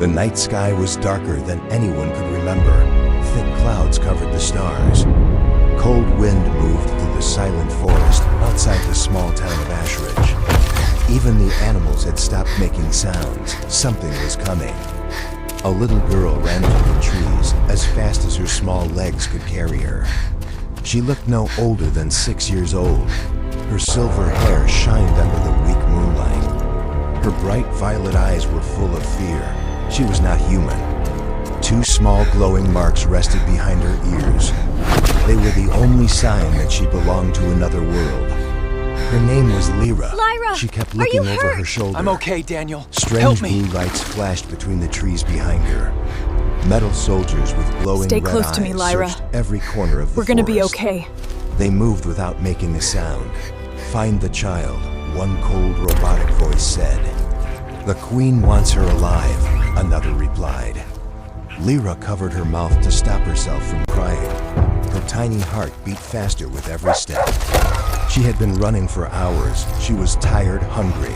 The night sky was darker than anyone could remember. Thick clouds covered the stars. Cold wind moved through the silent forest outside the small town of Ashridge. Even the animals had stopped making sounds. Something was coming. A little girl ran through the trees as fast as her small legs could carry her. She looked no older than 6 years old. Her silver hair shined under the weak moonlight. Her bright violet eyes were full of fear. She was not human. 2 small glowing marks rested behind her ears. They were the only sign that she belonged to another world. Her name was Lyra. Lyra! She kept looking over her shoulder. I'm okay, Daniel. Strange blue lights flashed between the trees behind her. Metal soldiers with glowing Stay red close eyes to me, Lyra. searched every corner of the We're gonna be forest. okay. They moved without making a sound. "Find the child," one cold robotic voice said. "The Queen wants her alive," another replied. Lyra covered her mouth to stop herself from crying. Her tiny heart beat faster with every step. She had been running for hours. She was tired, hungry,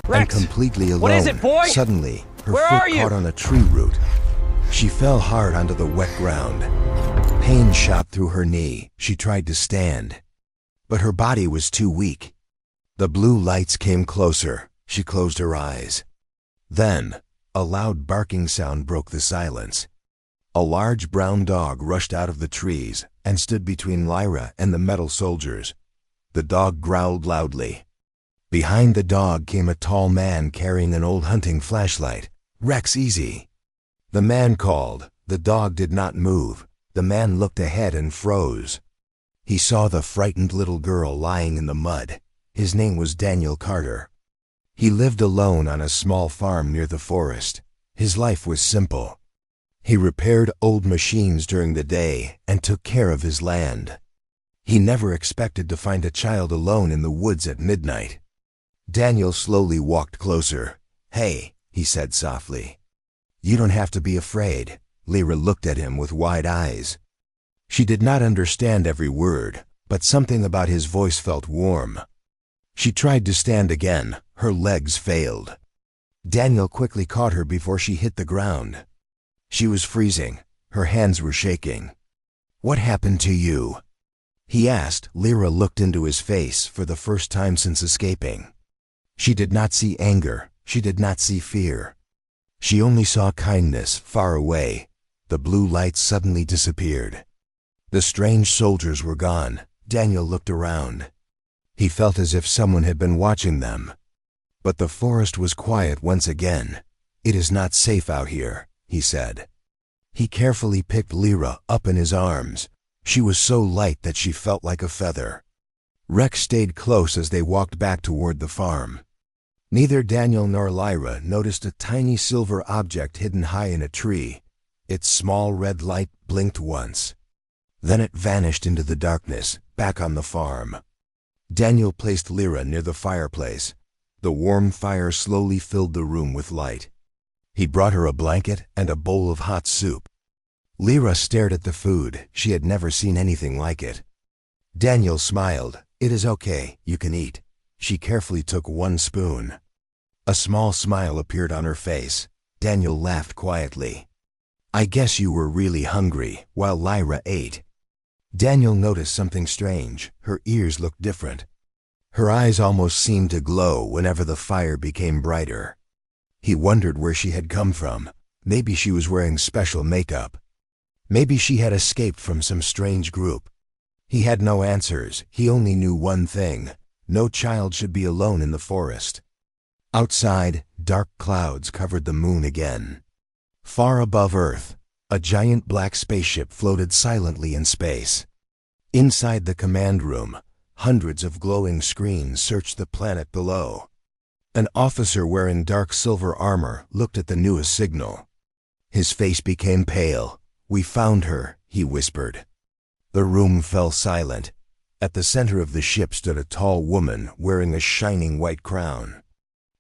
Rex, and completely alone. what is it, boy? Suddenly, her Where foot are you? caught on a tree root. She fell hard onto the wet ground. Pain shot through her knee. She tried to stand, but her body was too weak. The blue lights came closer. She closed her eyes. Then, a loud barking sound broke the silence. A large brown dog rushed out of the trees and stood between Lyra and the metal soldiers. The dog growled loudly. Behind the dog came a tall man carrying an old hunting flashlight. "Rex, easy." The man called. The dog did not move. The man looked ahead and froze. He saw the frightened little girl lying in the mud. His name was Daniel Carter. He lived alone on a small farm near the forest. His life was simple. He repaired old machines during the day and took care of his land. He never expected to find a child alone in the woods at midnight. Daniel slowly walked closer. "Hey," he said softly. "You don't have to be afraid." Lyra looked at him with wide eyes. She did not understand every word, but something about his voice felt warm. She tried to stand again. Her legs failed. Daniel quickly caught her before she hit the ground. She was freezing. Her hands were shaking. "What happened to you?" he asked. Lyra looked into his face for the first time since escaping. She did not see anger. She did not see fear. She only saw kindness far away. The blue lights suddenly disappeared. The strange soldiers were gone. Daniel looked around. He felt as if someone had been watching them. But the forest was quiet once again. "It is not safe out here," he said. He carefully picked Lyra up in his arms. She was so light that she felt like a feather. Rex stayed close as they walked back toward the farm. Neither Daniel nor Lyra noticed a tiny silver object hidden high in a tree. Its small red light blinked once. Then it vanished into the darkness, back on the farm. Daniel placed Lyra near the fireplace. The warm fire slowly filled the room with light. He brought her a blanket and a bowl of hot soup. Lyra stared at the food. She had never seen anything like it. Daniel smiled. "It is okay, you can eat." She carefully took 1 spoon. A small smile appeared on her face. Daniel laughed quietly. "I guess you were really hungry," while Lyra ate. Daniel noticed something strange. Her ears looked different. Her eyes almost seemed to glow whenever the fire became brighter. He wondered where she had come from. Maybe she was wearing special makeup. Maybe she had escaped from some strange group. He had no answers. He only knew one thing. No child should be alone in the forest. Outside, dark clouds covered the moon again. Far above Earth, a giant black spaceship floated silently in space. Inside the command room, hundreds of glowing screens searched the planet below. An officer wearing dark silver armor looked at the newest signal. His face became pale. "We found her," he whispered. The room fell silent. At the center of the ship stood a tall woman wearing a shining white crown.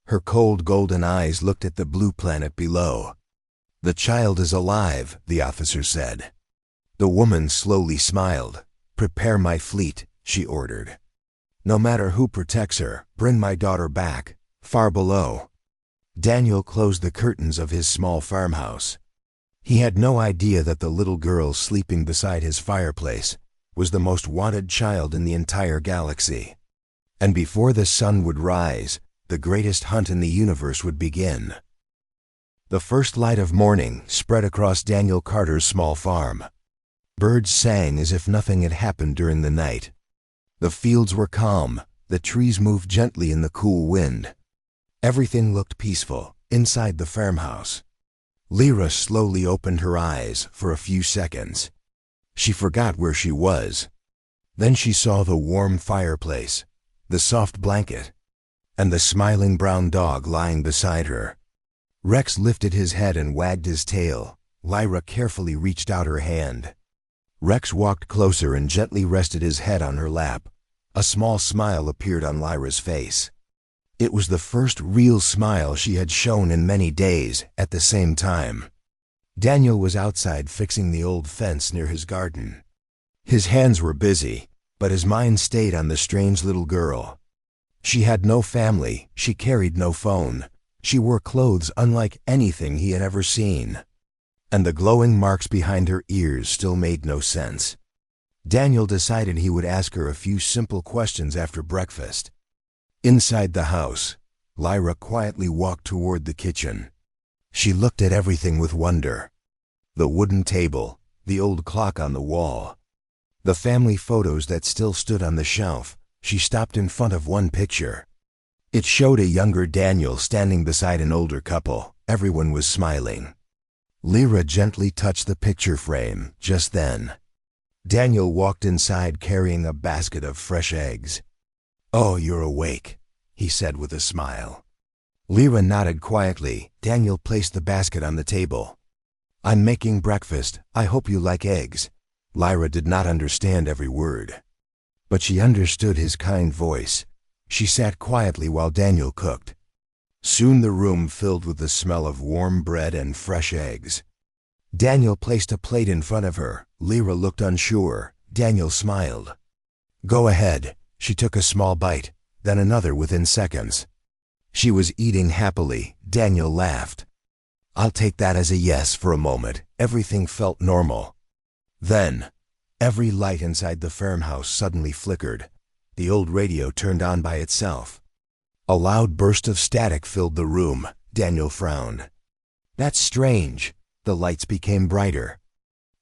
Her cold golden eyes looked at the blue planet below. "The child is alive," the officer said. The woman slowly smiled. "Prepare my fleet," she ordered. "No matter who protects her, bring my daughter back, far below." Daniel closed the curtains of his small farmhouse. He had no idea that the little girl sleeping beside his fireplace was the most wanted child in the entire galaxy. And before the sun would rise, the greatest hunt in the universe would begin. The first light of morning spread across Daniel Carter's small farm. Birds sang as if nothing had happened during the night. The fields were calm, the trees moved gently in the cool wind. Everything looked peaceful inside the farmhouse. Lyra slowly opened her eyes for a few seconds. She forgot where she was. Then she saw the warm fireplace, the soft blanket, and the smiling brown dog lying beside her. Rex lifted his head and wagged his tail. Lyra carefully reached out her hand. Rex walked closer and gently rested his head on her lap. A small smile appeared on Lyra's face. It was the first real smile she had shown in many days. At the same time, Daniel was outside fixing the old fence near his garden. His hands were busy, but his mind stayed on the strange little girl. She had no family, she carried no phone, she wore clothes unlike anything he had ever seen. And the glowing marks behind her ears still made no sense. Daniel decided he would ask her a few simple questions after breakfast. Inside the house, Lyra quietly walked toward the kitchen. She looked at everything with wonder. The wooden table, the old clock on the wall, the family photos that still stood on the shelf. She stopped in front of one picture. It showed a younger Daniel standing beside an older couple. Everyone was smiling. Lyra gently touched the picture frame. Just then, Daniel walked inside carrying a basket of fresh eggs. "Oh, you're awake," he said with a smile. Lyra nodded quietly. Daniel placed the basket on the table. "I'm making breakfast. I hope you like eggs." Lyra did not understand every word, but she understood his kind voice. She sat quietly while Daniel cooked. Soon the room filled with the smell of warm bread and fresh eggs. Daniel placed a plate in front of her. Lyra looked unsure. Daniel smiled. "Go ahead." She took a small bite, then another within seconds. She was eating happily. Daniel laughed. "I'll take that as a yes." For a moment, everything felt normal. Then, every light inside the farmhouse suddenly flickered. The old radio turned on by itself. A loud burst of static filled the room. Daniel frowned. "That's strange." The lights became brighter,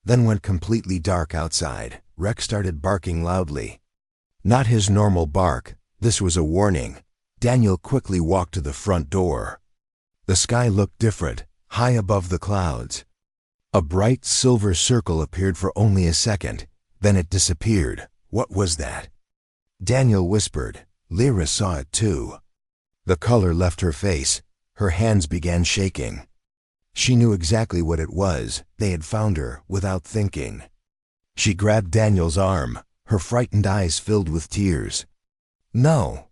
then went completely dark outside. Rex started barking loudly. Not his normal bark. This was a warning. Daniel quickly walked to the front door. The sky looked different, high above the clouds. A bright silver circle appeared for only a second, then it disappeared. What was that? Daniel whispered. Lyra saw it too. The color left her face. Her hands began shaking. She knew exactly what it was. They had found her without thinking. She grabbed Daniel's arm. Her frightened eyes filled with tears. "No,"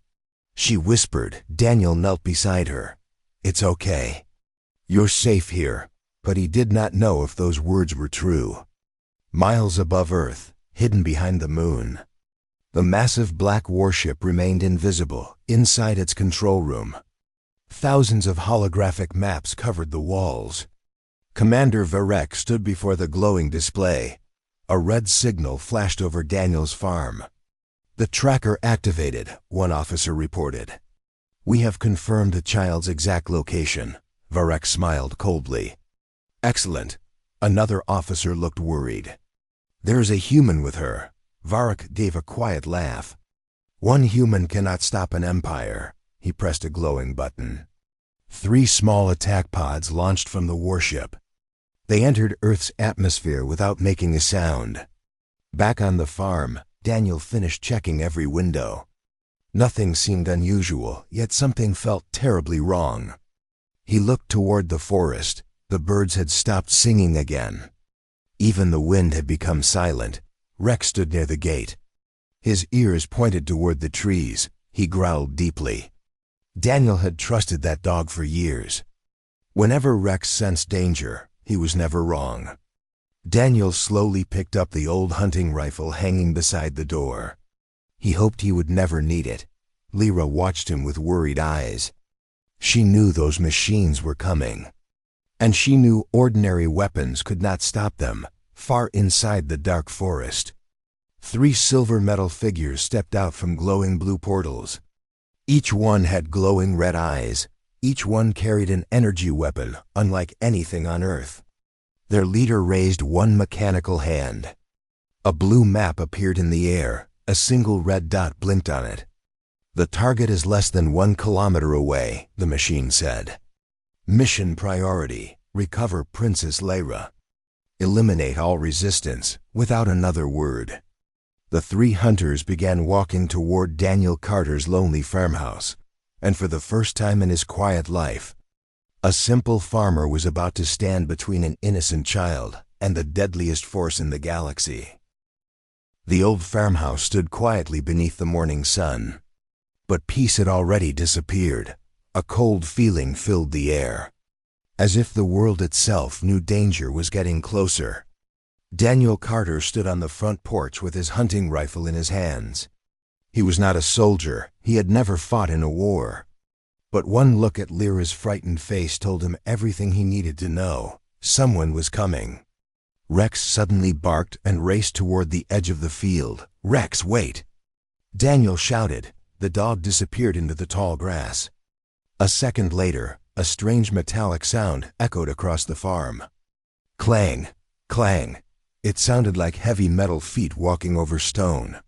she whispered. Daniel knelt beside her. "It's okay. You're safe here." But he did not know if those words were true. Miles above Earth, hidden behind the moon, the massive black warship remained invisible inside its control room. Thousands of holographic maps covered the walls. Commander Varek stood before the glowing display. A red signal flashed over Daniel's farm. "The tracker activated," one officer reported. "We have confirmed the child's exact location." Varek smiled coldly. "Excellent." Another officer looked worried. "There's a human with her." Varek gave a quiet laugh. "One human cannot stop an empire." He pressed a glowing button. 3 small attack pods launched from the warship. They entered Earth's atmosphere without making a sound. Back on the farm, Daniel finished checking every window. Nothing seemed unusual, yet something felt terribly wrong. He looked toward the forest. The birds had stopped singing again. Even the wind had become silent. Rex stood near the gate. His ears pointed toward the trees. He growled deeply. Daniel had trusted that dog for years. Whenever Rex sensed danger, he was never wrong. Daniel slowly picked up the old hunting rifle hanging beside the door. He hoped he would never need it. Lyra watched him with worried eyes. She knew those machines were coming. And she knew ordinary weapons could not stop them. Far inside the dark forest, 3 silver metal figures stepped out from glowing blue portals. Each one had glowing red eyes. Each one carried an energy weapon unlike anything on Earth. Their leader raised one mechanical hand. A blue map appeared in the air. A single red dot blinked on it. "The target is less than 1 kilometer away," the machine said. "Mission priority: recover Princess Lyra. Eliminate all resistance," without another word. The 3 hunters began walking toward Daniel Carter's lonely farmhouse, and for the first time in his quiet life, a simple farmer was about to stand between an innocent child and the deadliest force in the galaxy. The old farmhouse stood quietly beneath the morning sun, but peace had already disappeared. A cold feeling filled the air, as if the world itself knew danger was getting closer. Daniel Carter stood on the front porch with his hunting rifle in his hands. He was not a soldier. He had never fought in a war. But one look at Lyra's frightened face told him everything he needed to know. Someone was coming. Rex suddenly barked and raced toward the edge of the field. "Rex, wait!" Daniel shouted. The dog disappeared into the tall grass. A second later, a strange metallic sound echoed across the farm. Clang, clang. It sounded like heavy metal feet walking over stone.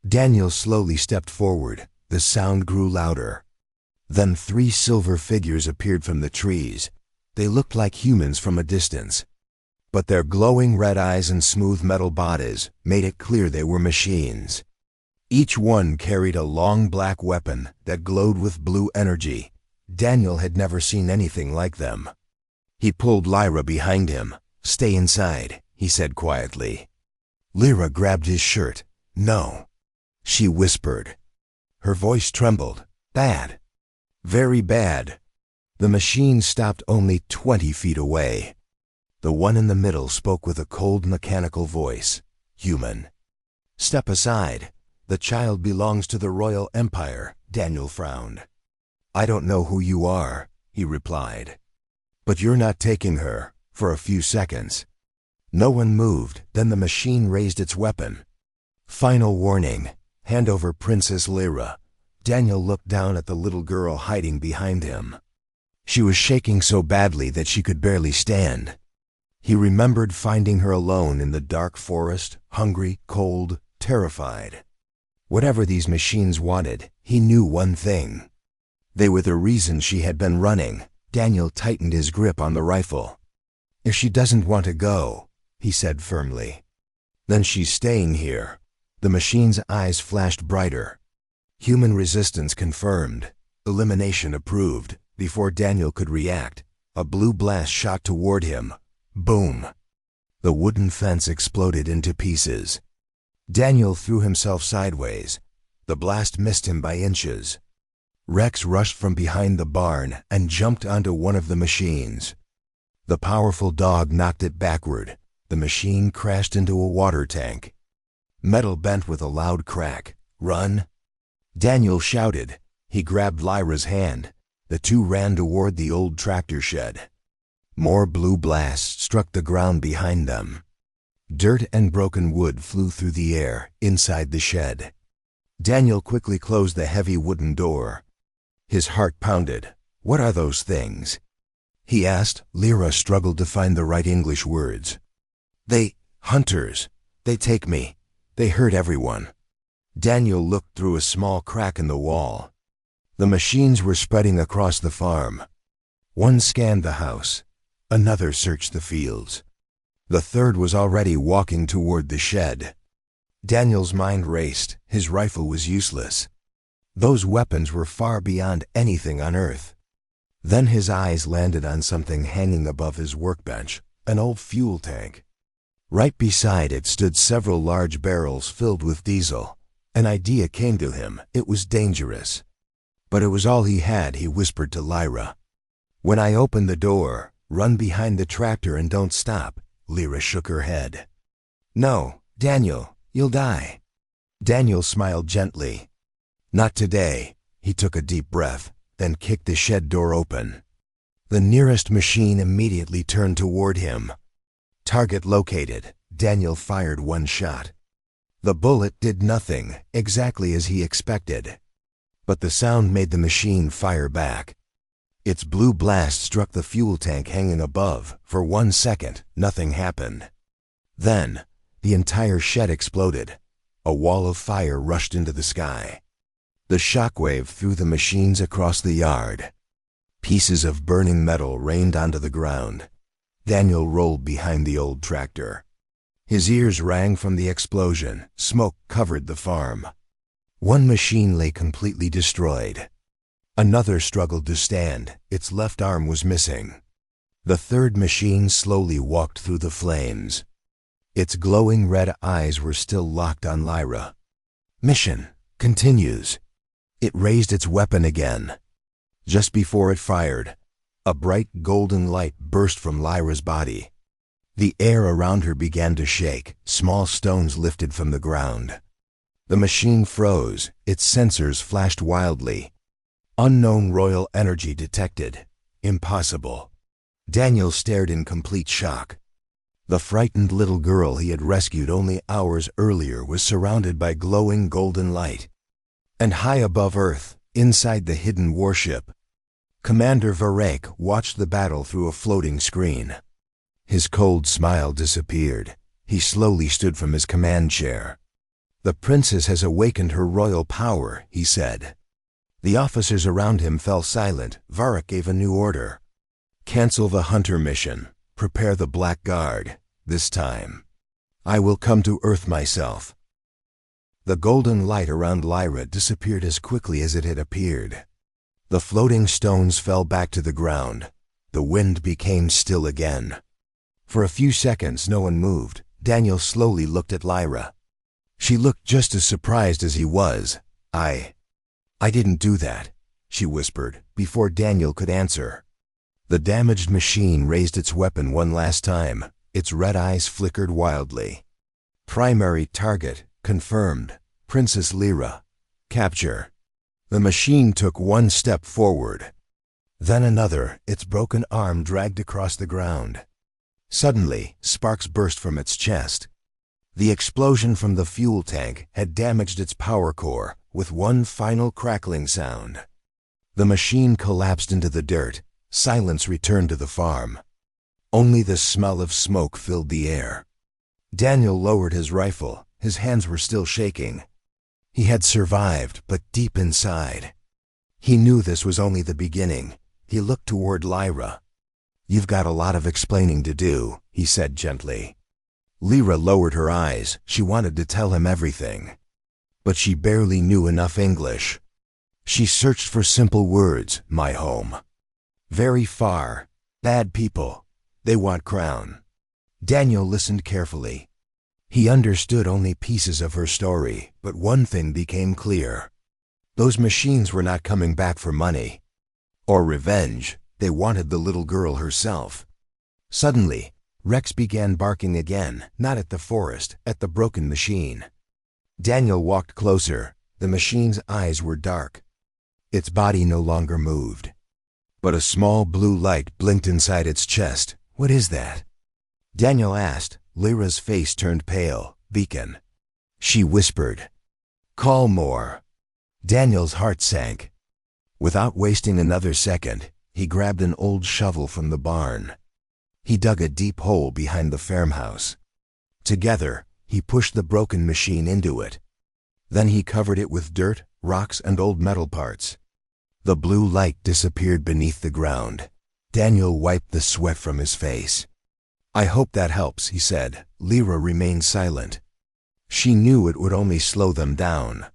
Daniel slowly stepped forward. The sound grew louder. Then 3 silver figures appeared from the trees. They looked like humans from a distance, but their glowing red eyes and smooth metal bodies made it clear they were machines. Each one carried a long black weapon that glowed with blue energy. Daniel had never seen anything like them. He pulled Lyra behind him. "Stay inside," he said quietly. Lyra grabbed his shirt. "No," she whispered. Her voice trembled. "Bad. Very bad." The machine stopped only 20 feet away. The one in the middle spoke with a cold mechanical voice. "Human. Step aside. The child belongs to the Royal Empire." Daniel frowned. "I don't know who you are," he replied. "But you're not taking her." For a few seconds, no one moved. Then the machine raised its weapon. "Final warning. Hand over Princess Lyra." Daniel looked down at the little girl hiding behind him. She was shaking so badly that she could barely stand. He remembered finding her alone in the dark forest, hungry, cold, terrified. Whatever these machines wanted, he knew one thing. They were the reason she had been running. Daniel tightened his grip on the rifle. "If she doesn't want to go," he said firmly, "then she's staying here." The machine's eyes flashed brighter. Human resistance confirmed. Elimination approved. Before Daniel could react, a blue blast shot toward him. Boom! The wooden fence exploded into pieces. Daniel threw himself sideways. The blast missed him by inches. Rex rushed from behind the barn and jumped onto one of the machines. The powerful dog knocked it backward. The machine crashed into a water tank. Metal bent with a loud crack. "Run!" Daniel shouted. He grabbed Lyra's hand. The 2 ran toward the old tractor shed. More blue blasts struck the ground behind them. Dirt and broken wood flew through the air inside the shed. Daniel quickly closed the heavy wooden door. His heart pounded. "What are those things?" he asked. Lyra struggled to find the right English words. Hunters. They take me. They hurt everyone." Daniel looked through a small crack in the wall. The machines were spreading across the farm. One scanned the house. Another searched the fields. The third was already walking toward the shed. Daniel's mind raced. His rifle was useless. Those weapons were far beyond anything on Earth. Then his eyes landed on something hanging above his workbench, an old fuel tank. Right beside it stood several large barrels filled with diesel. An idea came to him. It was dangerous, but it was all he had. He whispered to Lyra, "When I open the door, run behind the tractor and don't stop." Lyra shook her head. "No, Daniel, you'll die." Daniel smiled gently. "Not today." He took a deep breath. then kicked the shed door open. The nearest machine immediately turned toward him. Target located. Daniel fired one shot. The bullet did nothing, exactly as he expected. But the sound made the machine fire back. Its blue blast struck the fuel tank hanging above. For 1 second, nothing happened. Then, the entire shed exploded. A wall of fire rushed into the sky. The shockwave threw the machines across the yard. Pieces of burning metal rained onto the ground. Daniel rolled behind the old tractor. His ears rang from the explosion. Smoke covered the farm. One machine lay completely destroyed. Another struggled to stand. Its left arm was missing. The third machine slowly walked through the flames. Its glowing red eyes were still locked on Lyra. Mission continues. It raised its weapon again. Just before it fired, a bright golden light burst from Lyra's body. The air around her began to shake. Small stones lifted from the ground. The machine froze. Its sensors flashed wildly. Unknown royal energy detected. Impossible. Daniel stared in complete shock. The frightened little girl he had rescued only hours earlier was surrounded by glowing golden light. And high above Earth, inside the hidden warship, Commander Varek watched the battle through a floating screen. His cold smile disappeared. He slowly stood from his command chair. "The princess has awakened her royal power," he said. The officers around him fell silent. Varek gave a new order. "Cancel the hunter mission. Prepare the Black Guard. This time, I will come to Earth myself." The golden light around Lyra disappeared as quickly as it had appeared. The floating stones fell back to the ground. The wind became still again. For a few seconds no one moved. Daniel slowly looked at Lyra. She looked just as surprised as he was. I didn't do that," she whispered, before Daniel could answer. The damaged machine raised its weapon one last time. Its red eyes flickered wildly. "Primary target confirmed. Princess Lyra. Capture." The machine took one step forward. Then another. Its broken arm dragged across the ground. Suddenly, sparks burst from its chest. The explosion from the fuel tank had damaged its power core with one final crackling sound. The machine collapsed into the dirt. Silence returned to the farm. Only the smell of smoke filled the air. Daniel lowered his rifle. His hands were still shaking. He had survived, but deep inside, he knew this was only the beginning. He looked toward Lyra. "You've got a lot of explaining to do," he said gently. Lyra lowered her eyes. She wanted to tell him everything. But she barely knew enough English. She searched for simple words. "My home. Very far. Bad people. They want crown." Daniel listened carefully. He understood only pieces of her story, but one thing became clear. Those machines were not coming back for money or revenge. They wanted the little girl herself. Suddenly, Rex began barking again, not at the forest, at the broken machine. Daniel walked closer. The machine's eyes were dark. Its body no longer moved. But a small blue light blinked inside its chest. "What is that?" Daniel asked. Lyra's face turned pale. "Beacon." She whispered. "Call more." Daniel's heart sank. Without wasting another second, he grabbed an old shovel from the barn. He dug a deep hole behind the farmhouse. Together, he pushed the broken machine into it. Then he covered it with dirt, rocks, and old metal parts. The blue light disappeared beneath the ground. Daniel wiped the sweat from his face. "I hope that helps," he said. Lyra remained silent. She knew it would only slow them down.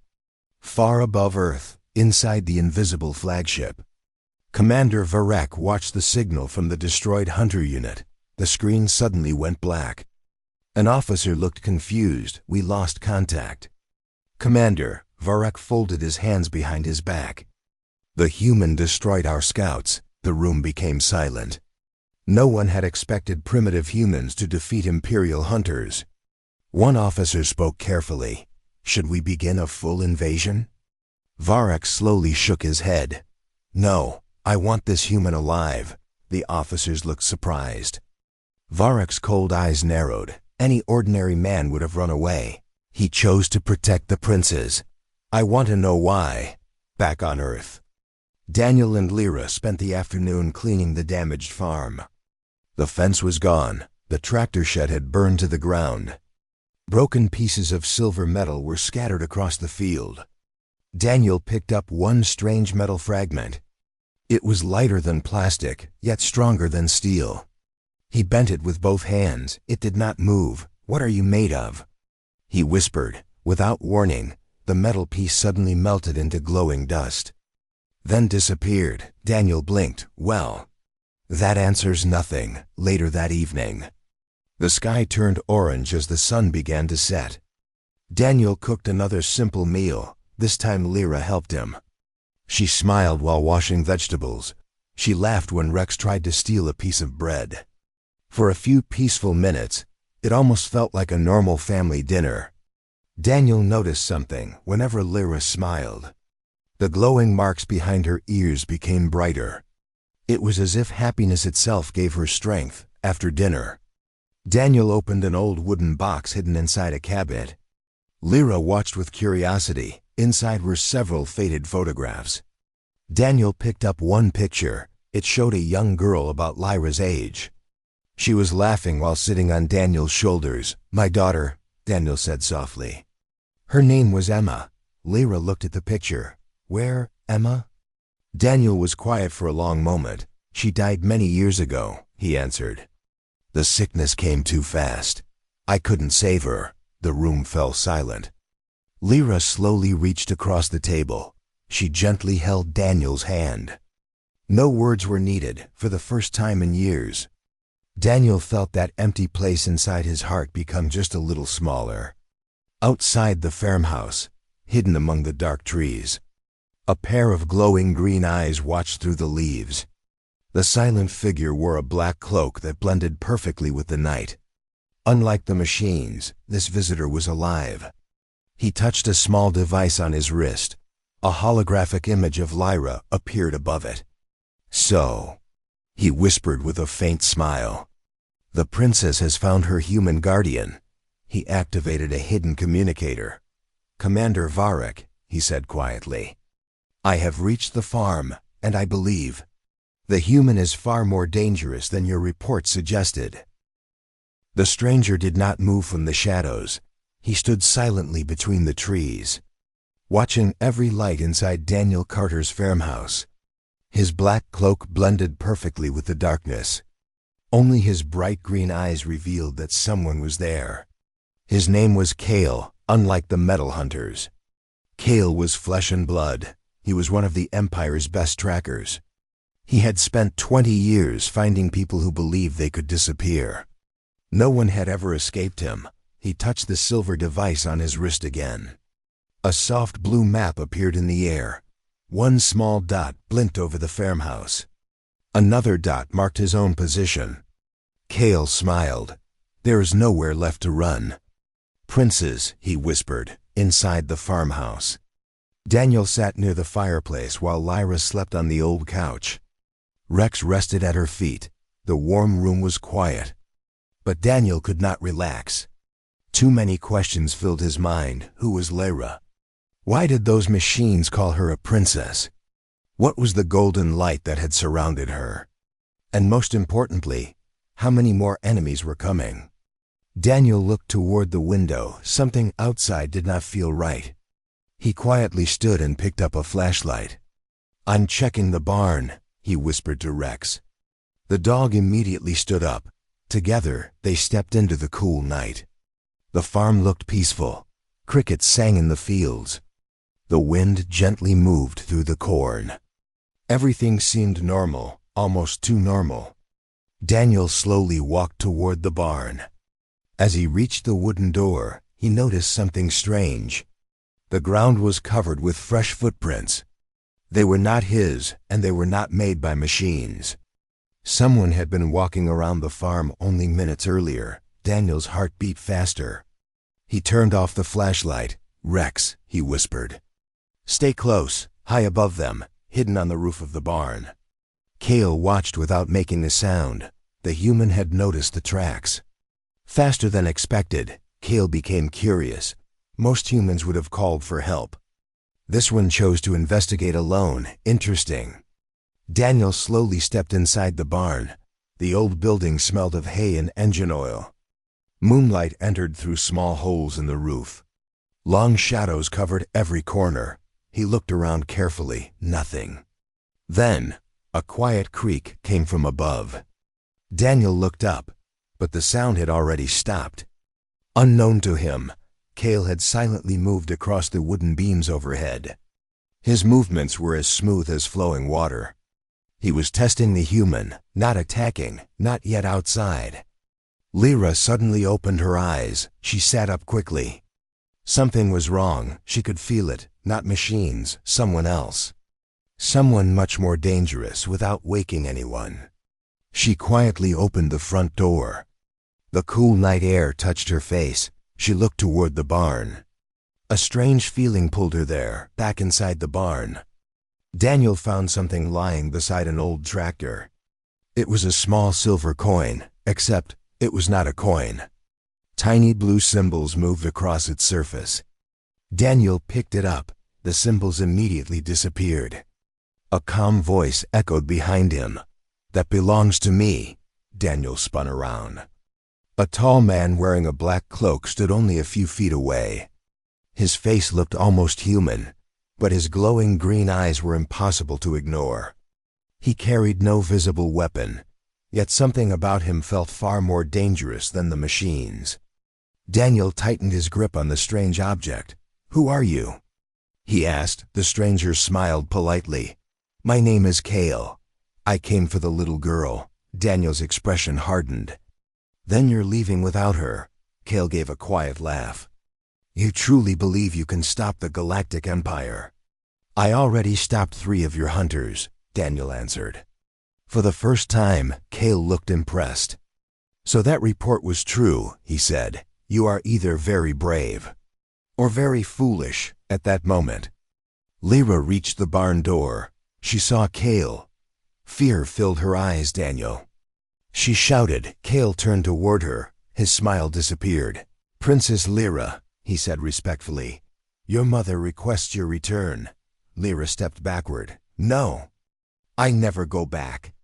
Far above Earth, inside the invisible flagship, Commander Varek watched the signal from the destroyed hunter unit. The screen suddenly went black. An officer looked confused. "We lost contact." "Commander," Varek folded his hands behind his back. "The human destroyed our scouts." The room became silent. No one had expected primitive humans to defeat Imperial hunters. One officer spoke carefully. "Should we begin a full invasion?" Varek slowly shook his head. No, I want this human alive. The officers looked surprised. Varek's cold eyes narrowed. Any ordinary man would have run away. He chose to protect the princes. I want to know why. Back on Earth, Daniel and Lyra spent the afternoon cleaning the damaged farm. The fence was gone. The tractor shed had burned to the ground. Broken pieces of silver metal were scattered across the field. Daniel picked up one strange metal fragment. It was lighter than plastic, yet stronger than steel. He bent it with both hands. It did not move. What are you made of? He whispered. Without warning, the metal piece suddenly melted into glowing dust. Then disappeared. Daniel blinked. Well, that answers nothing. Later that evening, the sky turned orange as the sun began to set. Daniel cooked another simple meal. This time Lyra helped him. She smiled while washing vegetables. She laughed when Rex tried to steal a piece of bread. For a few peaceful minutes, it almost felt like a normal family dinner. Daniel noticed something whenever Lyra smiled. The glowing marks behind her ears became brighter. It was as if happiness itself gave her strength. After dinner, Daniel opened an old wooden box hidden inside a cabinet. Lyra watched with curiosity. Inside were several faded photographs. Daniel picked up one picture. It showed a young girl about Lyra's age. She was laughing while sitting on Daniel's shoulders. My daughter, Daniel said softly. Her name was Emma. Lyra looked at the picture. Where, Emma? Daniel was quiet for a long moment. She died many years ago, he answered. The sickness came too fast. I couldn't save her. The room fell silent. Lyra slowly reached across the table. She gently held Daniel's hand. No words were needed. For the first time in years, Daniel felt that empty place inside his heart become just a little smaller. Outside the farmhouse, hidden among the dark trees, a pair of glowing green eyes watched through the leaves. The silent figure wore a black cloak that blended perfectly with the night. Unlike the machines, this visitor was alive. He touched a small device on his wrist. A holographic image of Lyra appeared above it. So, he whispered with a faint smile, the princess has found her human guardian. He activated a hidden communicator. Commander Varek, he said quietly, I have reached the farm, and I believe the human is far more dangerous than your report suggested. The stranger did not move from the shadows. He stood silently between the trees, watching every light inside Daniel Carter's farmhouse. His black cloak blended perfectly with the darkness. Only his bright green eyes revealed that someone was there. His name was Kale, unlike the metal hunters. Kale was flesh and blood. He was one of the Empire's best trackers. He had spent 20 years finding people who believed they could disappear. No one had ever escaped him. He touched the silver device on his wrist again. A soft blue map appeared in the air. One small dot blinked over the farmhouse. Another dot marked his own position. Kale smiled. There is nowhere left to run. Princes, he whispered, inside the farmhouse. Daniel sat near the fireplace while Lyra slept on the old couch. Rex rested at her feet. The warm room was quiet. But Daniel could not relax. Too many questions filled his mind. Who was Lyra? Why did those machines call her a princess? What was the golden light that had surrounded her? And most importantly, how many more enemies were coming? Daniel looked toward the window. Something outside did not feel right. He quietly stood and picked up a flashlight. I'm checking the barn, he whispered to Rex. The dog immediately stood up. Together, they stepped into the cool night. The farm looked peaceful. Crickets sang in the fields. The wind gently moved through the corn. Everything seemed normal, almost too normal. Daniel slowly walked toward the barn. As he reached the wooden door, he noticed something strange. The ground was covered with fresh footprints. They were not his, and they were not made by machines. Someone had been walking around the farm only minutes earlier. Daniel's heart beat faster. He turned off the flashlight. Rex, he whispered. Stay close, high above them. hidden on the roof of the barn. Cale watched without making a sound. The human had noticed the tracks. Faster than expected, Cale became curious. Most humans would have called for help. This one chose to investigate alone. Interesting. Daniel slowly stepped inside the barn. The old building smelled of hay and engine oil. Moonlight entered through small holes in the roof. Long shadows covered every corner. He looked around carefully. Nothing. Then, a quiet creak came from above. Daniel looked up, but the sound had already stopped. Unknown to him, Cale had silently moved across the wooden beams overhead. His movements were as smooth as flowing water. He was testing the human, not attacking, not yet outside. Lyra suddenly opened her eyes. She sat up quickly. Something was wrong. She could feel it. Not machines, someone else. Someone much more dangerous without waking anyone. She quietly opened the front door. The cool night air touched her face. She looked toward the barn. A strange feeling pulled her there, back inside the barn. Daniel found something lying beside an old tractor. It was a small silver coin, except it was not a coin. Tiny blue symbols moved across its surface. Daniel picked it up. The symbols immediately disappeared. A calm voice echoed behind him. "That belongs to me." Daniel spun around. A tall man wearing a black cloak stood only a few feet away. His face looked almost human, but his glowing green eyes were impossible to ignore. He carried no visible weapon, yet something about him felt far more dangerous than the machines. Daniel tightened his grip on the strange object. "Who are you?" he asked. The stranger smiled politely. "My name is Cale. I came for the little girl." Daniel's expression hardened. "Then you're leaving without her?" Cale gave a quiet laugh. "You truly believe you can stop the Galactic Empire?" "I already stopped 3 of your hunters," Daniel answered. For the first time, Cale looked impressed. "So that report was true," he said. "You are either very brave or very foolish." At that moment, Lyra reached the barn door. She saw Cale. Fear filled her eyes. "Daniel." She shouted. Cale turned toward her. His smile disappeared. "Princess Lyra," he said respectfully, "your mother requests your return." Lyra stepped backward. "No, I never go back."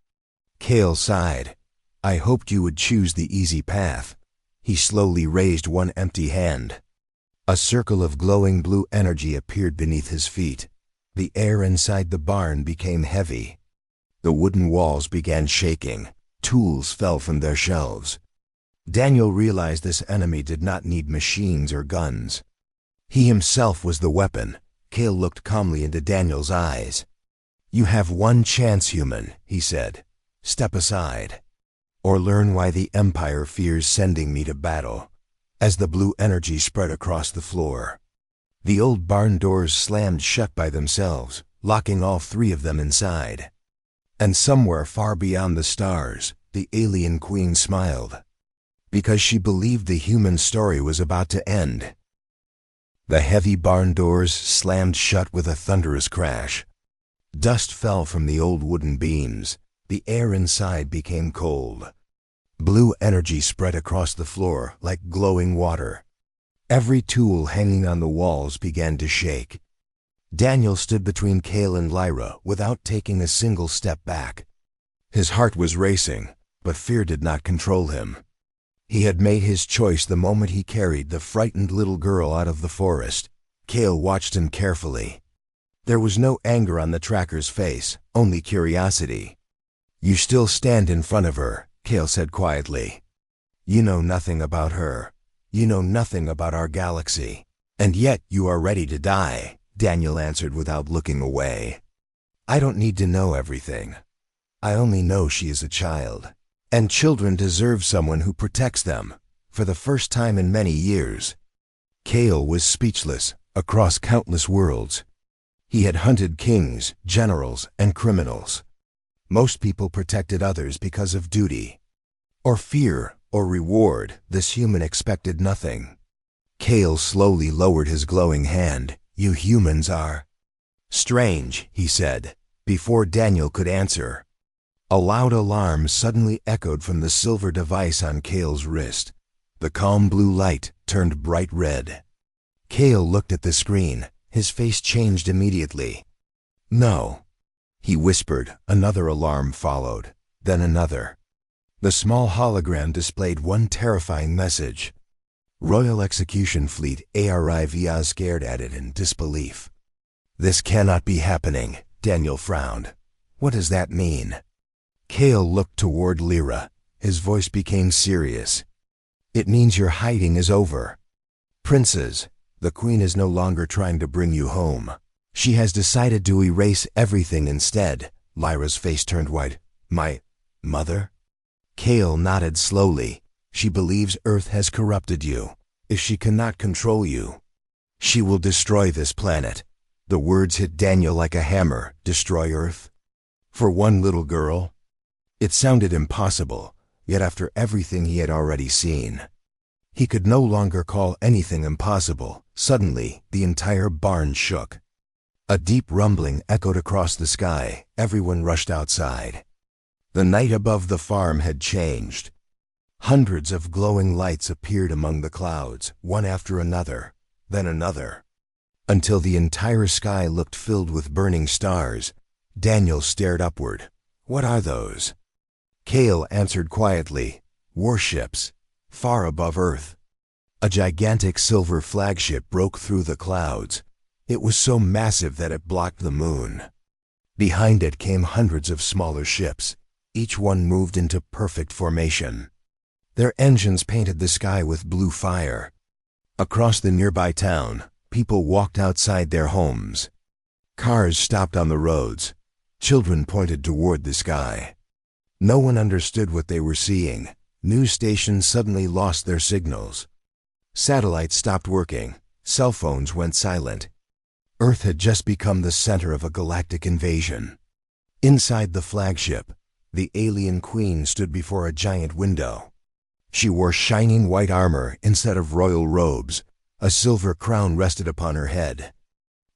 Cale sighed. "I hoped you would choose the easy path." He slowly raised one empty hand. A circle of glowing blue energy appeared beneath his feet. The air inside the barn became heavy. The wooden walls began shaking. Tools fell from their shelves. Daniel realized this enemy did not need machines or guns. He himself was the weapon. Cale looked calmly into Daniel's eyes. "You have one chance, human," he said. "Step aside, or learn why the Empire fears sending me to battle." As the blue energy spread across the floor, the old barn doors slammed shut by themselves, locking all 3 of them inside. And somewhere far beyond the stars, the alien queen smiled, because she believed the human story was about to end. The heavy barn doors slammed shut with a thunderous crash. Dust fell from the old wooden beams. The air inside became cold. Blue energy spread across the floor like glowing water. Every tool hanging on the walls began to shake. Daniel stood between Cale and Lyra without taking a single step back. His heart was racing, but fear did not control him. He had made his choice the moment he carried the frightened little girl out of the forest. Cale watched him carefully. There was no anger on the tracker's face, only curiosity. "You still stand in front of her," Cale said quietly. "You know nothing about her. You know nothing about our galaxy. And yet you are ready to die," Daniel answered without looking away. "I don't need to know everything. I only know she is a child. And children deserve someone who protects them." For the first time in many years, Cale was speechless. Across countless worlds, he had hunted kings, generals, and criminals. Most people protected others because of duty, or fear, or reward. This human expected nothing. Cale slowly lowered his glowing hand. "You humans are strange," he said. Before Daniel could answer, a loud alarm suddenly echoed from the silver device on Cale's wrist. The calm blue light turned bright red. Cale looked at the screen. His face changed immediately. "No," he whispered. Another alarm followed, then another. The small hologram displayed one terrifying message. Royal Execution Fleet ARIVA. Stared at it in disbelief. "This cannot be happening," Daniel frowned. "What does that mean?" Cale looked toward Lyra. His voice became serious. "It means your hiding is over. Princes, the Queen is no longer trying to bring you home. She has decided to erase everything instead." Lyra's face turned white. "My mother?" Cale nodded slowly. "She believes Earth has corrupted you. If she cannot control you, she will destroy this planet." The words hit Daniel like a hammer. Destroy Earth? For one little girl? It sounded impossible, yet after everything he had already seen, he could no longer call anything impossible. Suddenly, the entire barn shook. A deep rumbling echoed across the sky. Everyone rushed outside. The night above the farm had changed. Hundreds of glowing lights appeared among the clouds, one after another, then another, until the entire sky looked filled with burning stars. Daniel stared upward. "What are those?" Cale answered quietly. "Warships, far above Earth." A gigantic silver flagship broke through the clouds. It was so massive that it blocked the moon. Behind it came hundreds of smaller ships. Each one moved into perfect formation. Their engines painted the sky with blue fire. Across the nearby town, people walked outside their homes. Cars stopped on the roads. Children pointed toward the sky. No one understood what they were seeing. News stations suddenly lost their signals. Satellites stopped working. Cell phones went silent. Earth had just become the center of a galactic invasion. Inside the flagship, the alien queen stood before a giant window. She wore shining white armor instead of royal robes. A silver crown rested upon her head.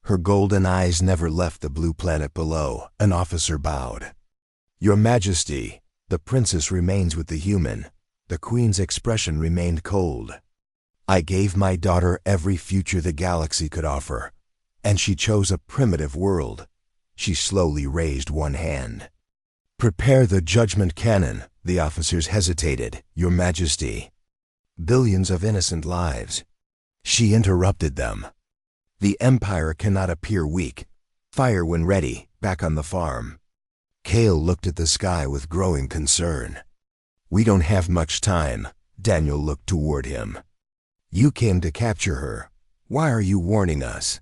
Her golden eyes never left the blue planet below. An officer bowed. "Your Majesty, the princess remains with the human." The queen's expression remained cold. "I gave my daughter every future the galaxy could offer, and she chose a primitive world." She slowly raised one hand. "Prepare the judgment cannon." The officers hesitated. "Your Majesty." "Billions of innocent lives." She interrupted them. "The Empire cannot appear weak. Fire when ready, back on the farm." Cale looked at the sky with growing concern. "We don't have much time." Daniel looked toward him. "You came to capture her. Why are you warning us?"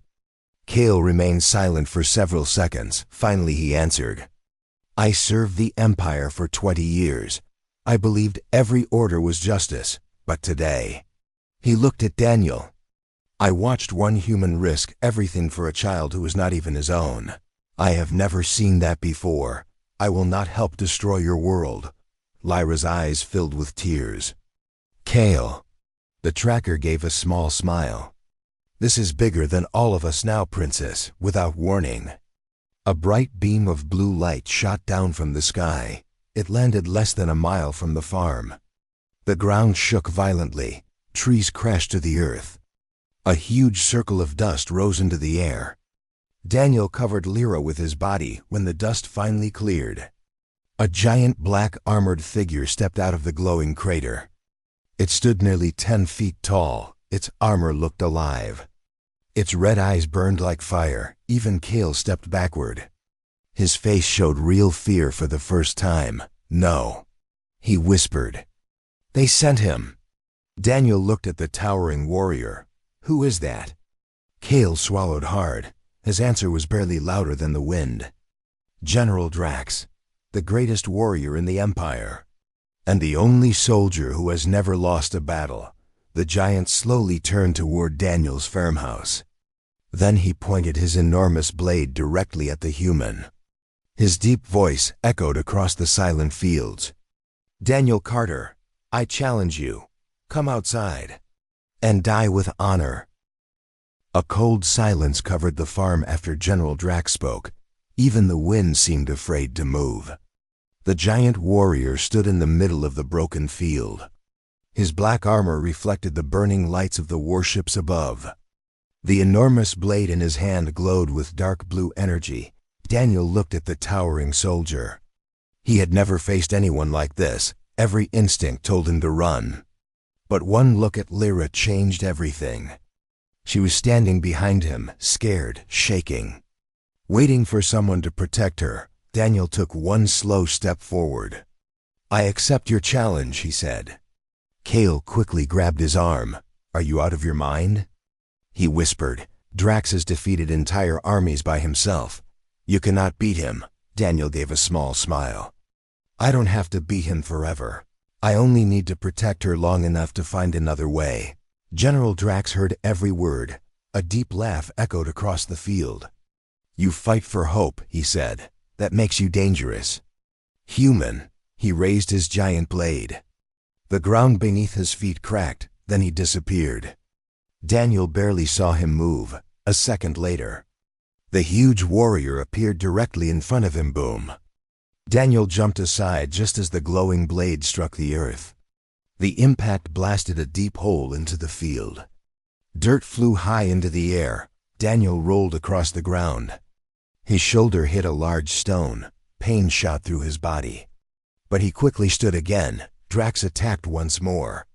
Cale remained silent for several seconds. Finally he answered. "I served the Empire for 20 years. I believed every order was justice, but today..." He looked at Daniel. "I watched one human risk everything for a child who was not even his own. I have never seen that before. I will not help destroy your world." Lyra's eyes filled with tears. "Cale." The tracker gave a small smile. "This is bigger than all of us now, Princess." Without warning, a bright beam of blue light shot down from the sky. It landed less than a mile from the farm. The ground shook violently. Trees crashed to the earth. A huge circle of dust rose into the air. Daniel covered Lyra with his body when the dust finally cleared. A giant black armored figure stepped out of the glowing crater. It stood nearly 10 feet tall. Its armor looked alive. Its red eyes burned like fire. Even Cale stepped backward. His face showed real fear for the first time. "No," he whispered. "They sent him." Daniel looked at the towering warrior. "Who is that?" Cale swallowed hard. His answer was barely louder than the wind. "General Drax, the greatest warrior in the Empire, and the only soldier who has never lost a battle." The giant slowly turned toward Daniel's farmhouse. Then he pointed his enormous blade directly at the human. His deep voice echoed across the silent fields. "Daniel Carter, I challenge you. Come outside and die with honor." A cold silence covered the farm after General Drax spoke. Even the wind seemed afraid to move. The giant warrior stood in the middle of the broken field. His black armor reflected the burning lights of the warships above. The enormous blade in his hand glowed with dark blue energy. Daniel looked at the towering soldier. He had never faced anyone like this. Every instinct told him to run. But one look at Lyra changed everything. She was standing behind him, scared, shaking. Waiting for someone to protect her, Daniel took one slow step forward. "I accept your challenge," he said. Cale quickly grabbed his arm. "Are you out of your mind?" He whispered, "Drax has defeated entire armies by himself. You cannot beat him." Daniel gave a small smile. "I don't have to beat him forever. I only need to protect her long enough to find another way." General Drax heard every word. A deep laugh echoed across the field. "You fight for hope," he said. "That makes you dangerous." "Human." He raised his giant blade. The ground beneath his feet cracked, then he disappeared. Daniel barely saw him move. A second later, the huge warrior appeared directly in front of him. Boom. Daniel jumped aside just as the glowing blade struck the earth. The impact blasted a deep hole into the field. Dirt flew high into the air. Daniel rolled across the ground. His shoulder hit a large stone. Pain shot through his body. But he quickly stood again. Drax attacked once more.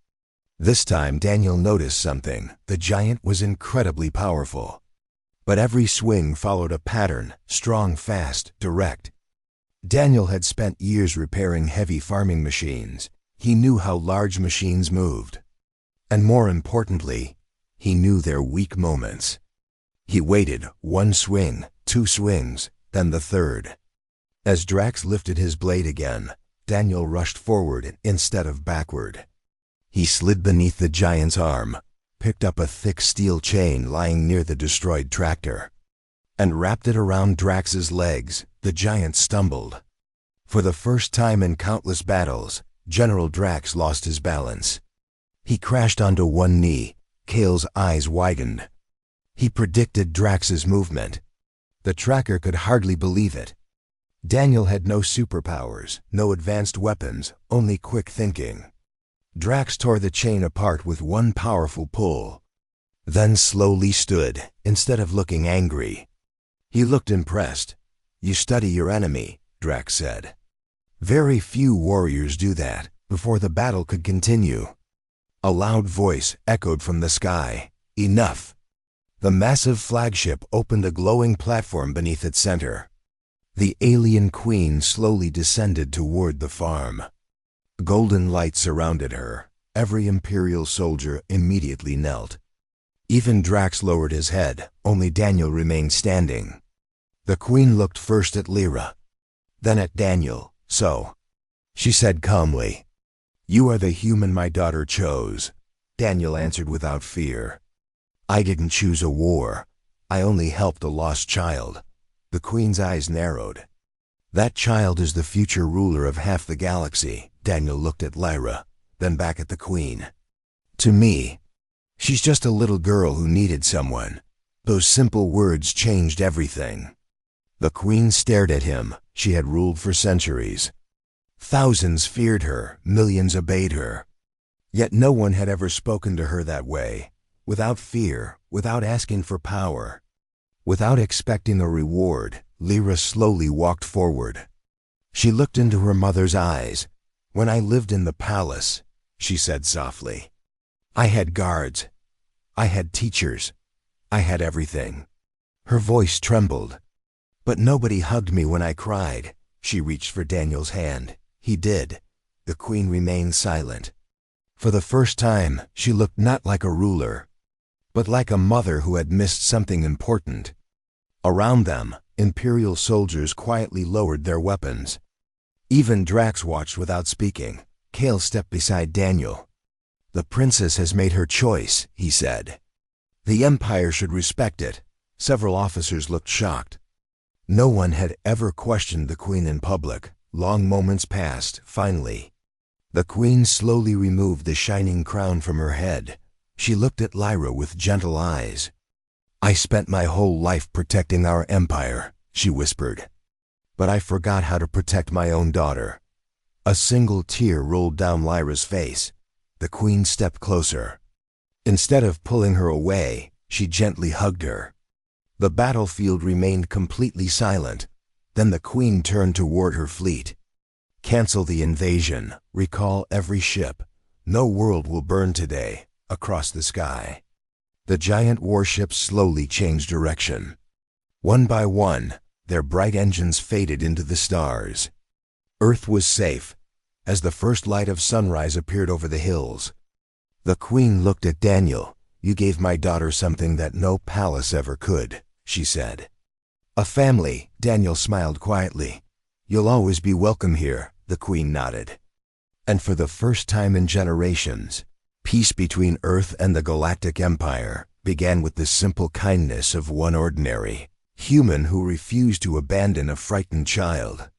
This time Daniel noticed something. The giant was incredibly powerful. But every swing followed a pattern, strong, fast, direct. Daniel had spent years repairing heavy farming machines. He knew how large machines moved. And more importantly, he knew their weak moments. He waited, one swing, two swings, then the third. As Drax lifted his blade again, Daniel rushed forward instead of backward. He slid beneath the giant's arm, picked up a thick steel chain lying near the destroyed tractor, and wrapped it around Drax's legs. The giant stumbled. For the first time in countless battles, General Drax lost his balance. He crashed onto one knee. Cale's eyes widened. He predicted Drax's movement. The tracker could hardly believe it. Daniel had no superpowers, no advanced weapons, only quick thinking. Drax tore the chain apart with one powerful pull, then slowly stood, instead of looking angry. He looked impressed. "You study your enemy," Drax said. Very few warriors do that. Before the battle could continue, a loud voice echoed from the sky. "Enough!" The massive flagship opened a glowing platform beneath its center. The alien queen slowly descended toward the farm. Golden light surrounded her. Every Imperial soldier immediately knelt. Even Drax lowered his head. Only Daniel remained standing. The queen looked first at Lyra, then at Daniel. "So," she said calmly, "you are the human my daughter chose." Daniel answered without fear. "I didn't choose a war. I only helped a lost child." The queen's eyes narrowed. "That child is the future ruler of half the galaxy." Daniel looked at Lyra, then back at the queen. "To me, she's just a little girl who needed someone." Those simple words changed everything. The queen stared at him. She had ruled for centuries. Thousands feared her, millions obeyed her. Yet no one had ever spoken to her that way, without fear, without asking for power. Without expecting a reward, Lyra slowly walked forward. She looked into her mother's eyes. "When I lived in the palace," she said softly, "I had guards. I had teachers. I had everything." Her voice trembled. "But nobody hugged me when I cried." She reached for Daniel's hand. He did. The queen remained silent. For the first time, she looked not like a ruler, but like a mother who had missed something important. Around them, Imperial soldiers quietly lowered their weapons. Even Drax watched without speaking. Cale stepped beside Daniel. "The princess has made her choice," he said. "The Empire should respect it." Several officers looked shocked. No one had ever questioned the queen in public. Long moments passed. Finally, the queen slowly removed the shining crown from her head. She looked at Lyra with gentle eyes. "I spent my whole life protecting our empire," she whispered. But I forgot how to protect my own daughter. A single tear rolled down Lyra's face. The queen stepped closer. Instead of pulling her away, she gently hugged her. The battlefield remained completely silent. Then the queen turned toward her fleet. Cancel the invasion. Recall every ship. No world will burn today. Across the sky. The giant warships slowly changed direction. One by one, their bright engines faded into the stars. Earth was safe, as the first light of sunrise appeared over the hills. The queen looked at Daniel. "You gave my daughter something that no palace ever could," she said. "A family," Daniel smiled quietly. "You'll always be welcome here," the queen nodded. And for the first time in generations, peace between Earth and the Galactic Empire began with the simple kindness of one ordinary human who refused to abandon a frightened child.